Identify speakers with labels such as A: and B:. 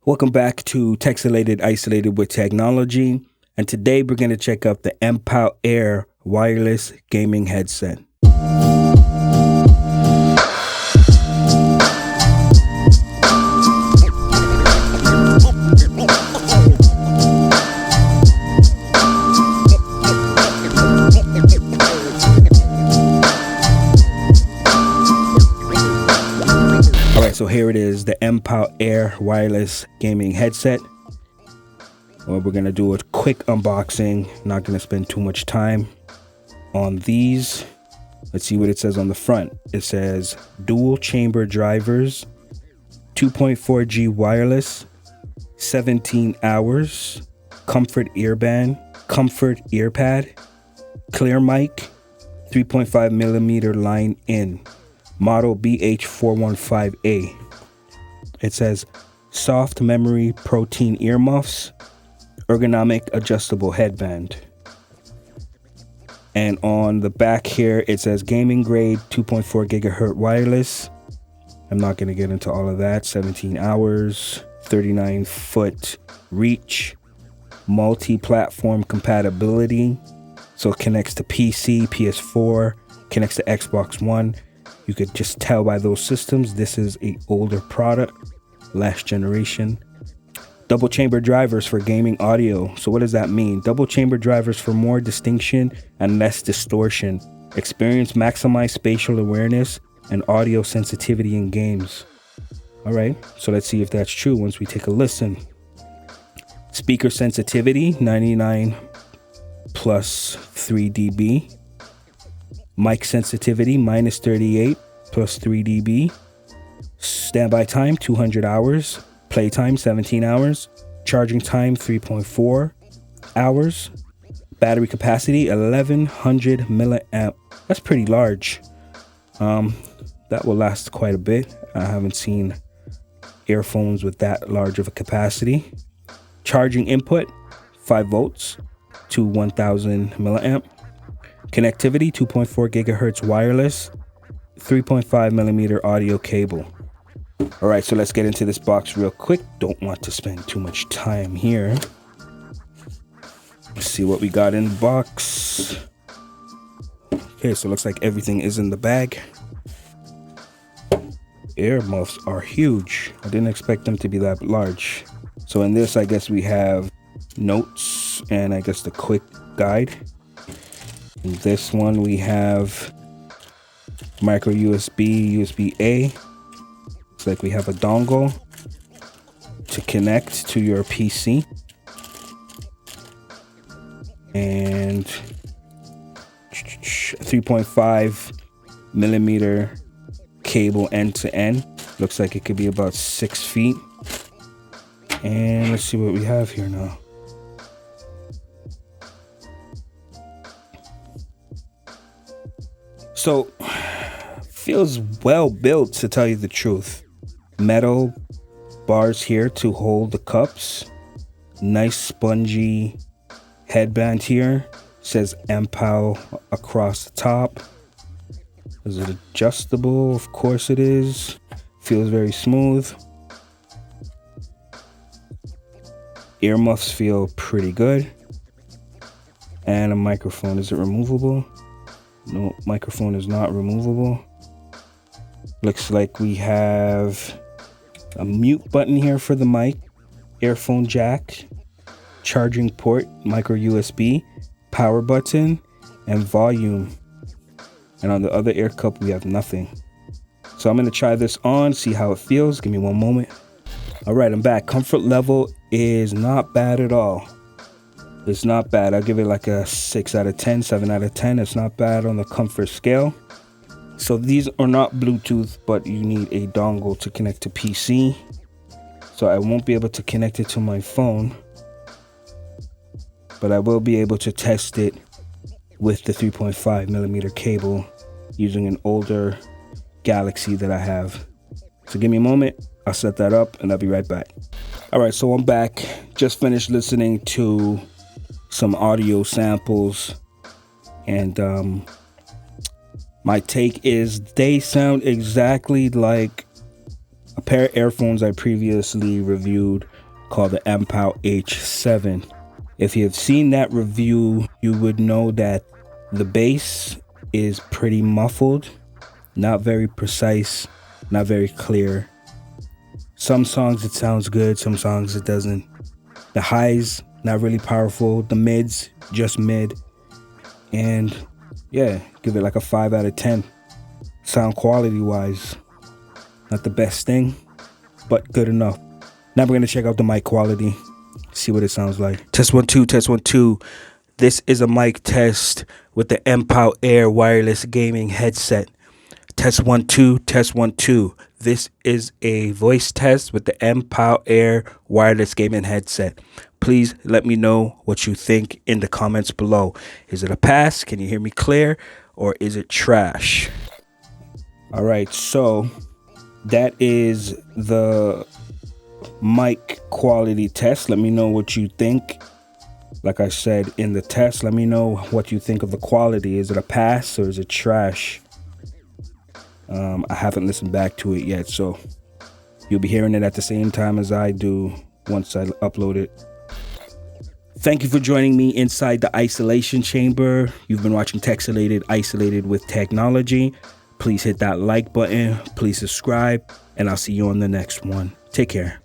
A: Welcome back to Texelated Isolated with Technology, and today we're going to check out the Mpow Air wireless gaming headset. So here it is, the Mpow Air wireless gaming headset. Well, we're gonna do a quick unboxing. Not gonna spend too much time on these. Let's see what it says on the front. It says dual chamber drivers, 2.4G wireless, 17 hours, comfort earband, comfort earpad, clear mic, 3.5 millimeter line in. Model BH415A. It says soft memory protein earmuffs, ergonomic adjustable headband. And on the back here, it says gaming grade 2.4 gigahertz wireless. I'm not going to get into all of that. 17 hours, 39-foot reach, multi-platform compatibility. So it connects to PC, PS4, connects to Xbox One. You could just tell by those systems, this is an older product, last generation. Double chamber drivers for gaming audio. So what does that mean? Double chamber drivers for more distinction and less distortion. Experience maximize spatial awareness and audio sensitivity in games. All right, so let's see if that's true once we take a listen. Speaker sensitivity, 99 plus 3 dB. Mic sensitivity, minus 38 plus 3 dB. Standby time, 200 hours. Playtime, 17 hours. Charging time, 3.4 hours. Battery capacity, 1100 milliamp. That's pretty large. That will last quite a bit. I haven't seen earphones with that large of a capacity. Charging input, 5 volts to 1000 milliamp. Connectivity, 2.4 gigahertz wireless, 3.5 millimeter audio cable. All right, so let's get into this box real quick. Don't want to spend too much time here. Let's see what we got in the box. Okay, so it looks like everything is in the bag. Earmuffs are huge. I didn't expect them to be that large. So in this, I guess we have notes and I guess the quick guide. In this one we have micro USB, USB-A. Looks like we have a dongle to connect to your PC. And 3.5 millimeter cable end to end. Looks like it could be about 6 feet. And let's see what we have here now. So, feels well built, to tell you the truth. Metal bars here to hold the cups. Nice spongy headband here. Says Mpow across the top. Is it adjustable? Of course it is. Feels very smooth. Earmuffs feel pretty good. And a microphone. Is it removable? No, microphone is not removable. Looks like we have a mute button here for the mic, earphone jack, charging port, micro USB, power button, and volume. And on the other ear cup, we have nothing. So I'm going to try this on, see how it feels. Give me one moment. All right, I'm back. Comfort level is not bad at all. It's not bad. I'll give it like a 6 out of 10, 7 out of 10. It's not bad on the comfort scale. So these are not Bluetooth, but you need a dongle to connect to PC. So I won't be able to connect it to my phone, but I will be able to test it with the 3.5 millimeter cable using an older Galaxy that I have. So give me a moment. I'll set that up and I'll be right back. All right, so I'm back. Just finished listening to some audio samples, and my take is they sound exactly like a pair of earphones I previously reviewed called the Mpow H7. If you have seen that review, you would know that the bass is pretty muffled, not very precise, not very clear. Some songs it sounds good, some songs it doesn't. The highs, not really powerful. The mids, just mid. And yeah, give it like a 5 out of 10. Sound quality wise, not the best thing, but good enough. Now we're gonna check out the mic quality, see what it sounds like. Test 1 2, test 1 2. This is a mic test with the Mpow Air wireless gaming headset. Test 1 2, test 1 2. This is a voice test with the Mpow Air wireless gaming headset. Please let me know what you think in the comments below. Is it a pass? Can you hear me clear? Or is it trash? All right, so that is the mic quality test. Let me know what you think. Like I said in the test, let me know what you think of the quality. Is it a pass or is it trash? I haven't listened back to it yet, so you'll be hearing it at the same time as I do once I upload it. Thank you for joining me inside the isolation chamber. You've been watching Texelated, Isolated with Technology. Please hit that like button. Please subscribe, and I'll see you on the next one. Take care.